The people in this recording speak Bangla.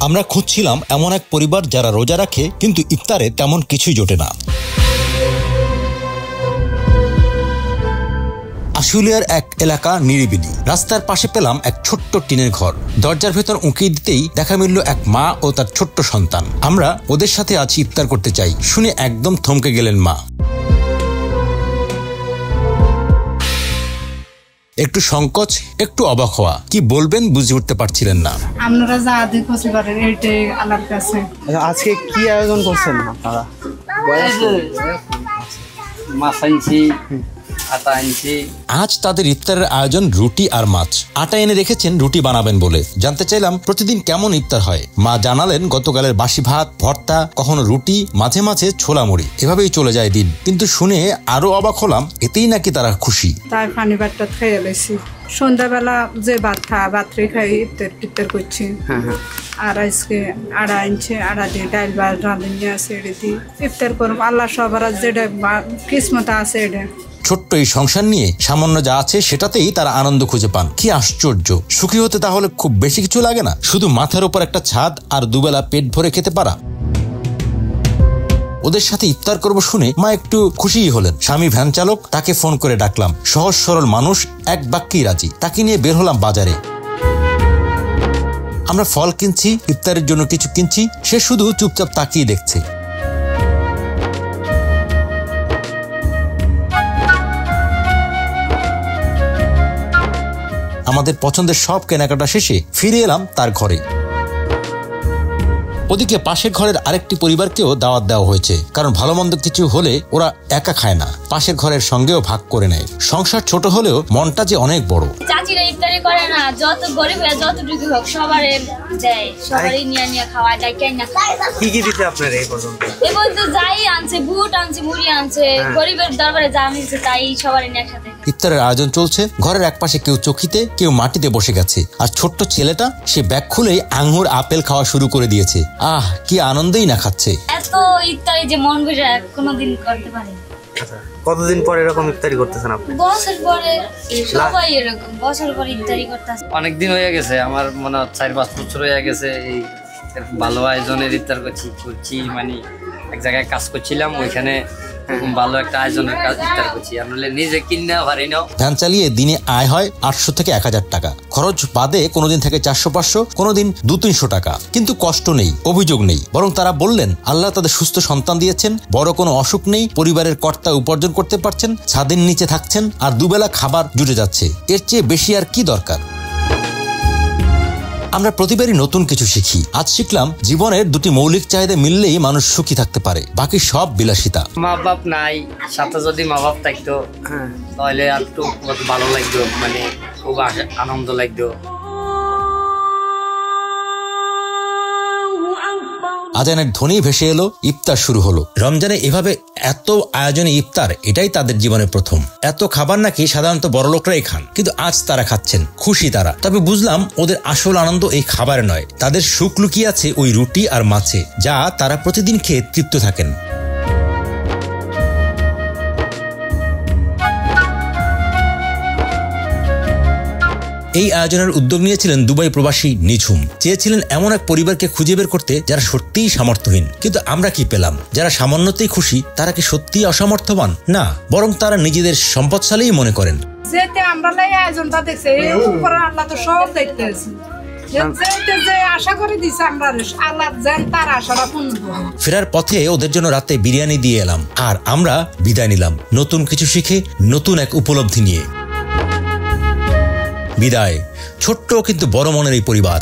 আমরা খুঁজছিলাম এমন এক পরিবার যারা রোজা রাখে কিন্তু ইফতারে তেমন কিছুই জোটে না। আশুলিয়ার এক এলাকা নিরিবিলি। রাস্তার পাশে পেলাম এক ছোট্ট টিনের ঘর। দরজার ভেতর উঁকি দিতেই দেখা মিলল এক মা ও তার ছোট্ট সন্তান। আমরা ওদের সাথে আজ ইফতার করতে চাই শুনে একদম থমকে গেলেন মা। একটু সংকোচ, একটু অবাক হওয়া, কি বলবেন বুঝে উঠতে পারছিলেন না। আপনারা যা দেখতে পারেন এইটাই আল্লাহর কাছে। আজকে কি আয়োজন করছেন আপনারা? মাছ আনছি, আটা আনছি। আজ তাদের ইফতারের আয়োজন রুটি আর মাছ। আটা এনে রেখেছেন রুটি বানাবেন বলে। জানতে চাইলাম প্রতিদিন কেমন ইফতার হয়। মা জানালেন গতকালের বাসি ভাত, ভর্তা, কখনো রুটি, মাঝে মাঝে ছোলা মুড়ি, এভাবেই চলে যায় দিন। কিন্তু শুনে আরো অবাক হলাম, এতেই নাকি তারা খুশি। তার পানি ভাতটা খেয়ে এলেছি, সন্ধ্যাবেলা যে ভাত রাত্রে খাই ইফতার করছি। আর আজকে আড়া আনছে, আড়া দিয়ে ডাল ভাত রাঁধুনি আছে, এটা দিয়ে ইফতার করব। আল্লাহ সবার যেটা কিসমত আছে এটা। ছোট্ট এই সংসার নিয়ে সামান্য যা আছে সেটাতেই তারা আনন্দ খুঁজে পান। কি আশ্চর্য! সুখী হতে তাহলে খুব বেশি কিছু লাগে না, শুধু মাথার উপর একটা ছাদ আর দুবেলা পেট ভরে খেতে পারা। ওদের সাথে ইফতার করব শুনে মা একটু খুশিই হলেন। স্বামী ভ্যান চালক, তাকে ফোন করে ডাকলাম। সহজ সরল মানুষ, এক বাক্যেই রাজি। তাকে নিয়ে বের হলাম বাজারে। আমরা ফল কিনছি, ইফতারের জন্য কিছু কিনছি, সে শুধু চুপচাপ তাকিয়ে দেখছে। আমাদের পছন্দের সব কেনাকাটা শেষে ফিরে এলাম তার ঘরে। ওদিকে পাশের ঘরের আরেকটি পরিবারকেও দাওয়াত দেওয়া হয়েছে, কারণ ভালো মন্দ কিছু হলে ওরা একা খায় না, পাশের ঘরের সঙ্গেও ভাগ করে নেয়। সংসার ছোট হলেও মনটা যে অনেক বড়। চাচিরা ইফতারি করে না, যত গরিব হয় যতটুকু হোক সবারই দেয়, সবারই নিয়ে খাওয়া যায়। কেন না কি কি দিতে আপনারা এই পর্যন্ত? এবার তো যাই আনছে, বুট আনছে, মুড়ি আনছে, গরিবের দরবারে যা মিলছে তাই সবারই নিয়ে একসাথে। ইফতারের আয়োজন চলছে। ঘরের একপাশে কেউ চকিতে, কেউ মাটিতে বসে গেছে। আর ছোট্ট ছেলেটা, সে ব্যাগ খুলেই আঙ্গুর আপেল খাওয়া শুরু করে দিয়েছে। আহ, কি আনন্দেই না খাচ্ছে। এত ইফতারি যে মন ভরে কোনোদিন করতে পারে। কতদিন পর এরকম ইফতারি করতেছেন আপনি? বছর পরে সবাই এরকম বছর পরে ইফতারি করতেছে। অনেকদিন হয়ে গেছে, আমার মনে হয় 4-5 বছর হয়ে গেছে এই ভালো আয়োজনের ইফতার করছি। মানে এক জায়গায় কাজ করছিলাম, ওইখানে ভালো একটা আয়োজনের কাজ ইফতার করছি। আমরা নিজে কিনে পারি না। ভ্যান চালিয়ে দিনে আয় হয় 800 থেকে 1000 টাকা। খরচ বাদে কোনোদিন থেকে 400-500, কোনোদিন 200-300 টাকা। কিন্তু কষ্ট নেই, অভিযোগ নেই। বরং তারা বললেন আল্লাহ তাদের সুস্থ সন্তান দিয়েছেন, বড় কোনো অসুখ নেই, পরিবারের কর্তা উপার্জন করতে পারছেন, ছাদের নিচে থাকছেন, আর দুবেলা খাবার জুটে যাচ্ছে। এর চেয়ে বেশি আর কি দরকার? আমরা প্রতিবারই নতুন কিছু শিখি। আজ শিখলাম জীবনের দুটি মৌলিক চাহিদা মিললেই মানুষ সুখী থাকতে পারে, বাকি সব বিলাসিতা। মা বাপ নাই, সাথে যদি মা বাপ থাকতো তাহলে আর একটু ভালো লাগতো, মানে খুব আনন্দ লাগতো। আজানের ধ্বনি ভেসে এলো, ইফতার শুরু হলো। রমজানে এভাবে এত আয়োজনে ইফতার, এটাই তাদের জীবনে প্রথম। এত খাবার নাকি সাধারণত বড় লোকরাই খান, কিন্তু আজ তারা খাচ্ছেন, খুশি তারা। তবে বুঝলাম ওদের আসল আনন্দ এই খাবারে নয়, তাদের সুখ লুকিয়ে আছে ওই রুটি আর মাছে, যা তারা প্রতিদিন খেয়ে তৃপ্ত থাকেন। এই আয়োজনের উদ্যোগ নিয়েছিলেন দুবাই প্রবাসী নিঝুম। চেয়েছিলেন এমন এক পরিবারকে খুঁজে বের করতে যারা সত্যিই সামর্থ্যহীন। কিন্তু আমরা কি পেলাম? যারা সামান্যতেই খুশি, তারা কি সত্যিই অসমর্থবান? না, বরং তারা নিজেদের সম্পদশালীই মনে করেন। যেতে আমরা আয়োজনটা দেখছি, উপরে আল্লাহ তো সব দেখতেছি। ফেরার পথে ওদের জন্য রাতে বিরিয়ানি দিয়ে এলাম, আর আমরা বিদায় নিলাম নতুন কিছু শিখে, নতুন এক উপলব্ধি নিয়ে। বিদায় ছোট্ট কিন্তু বড় মনের এই পরিবার।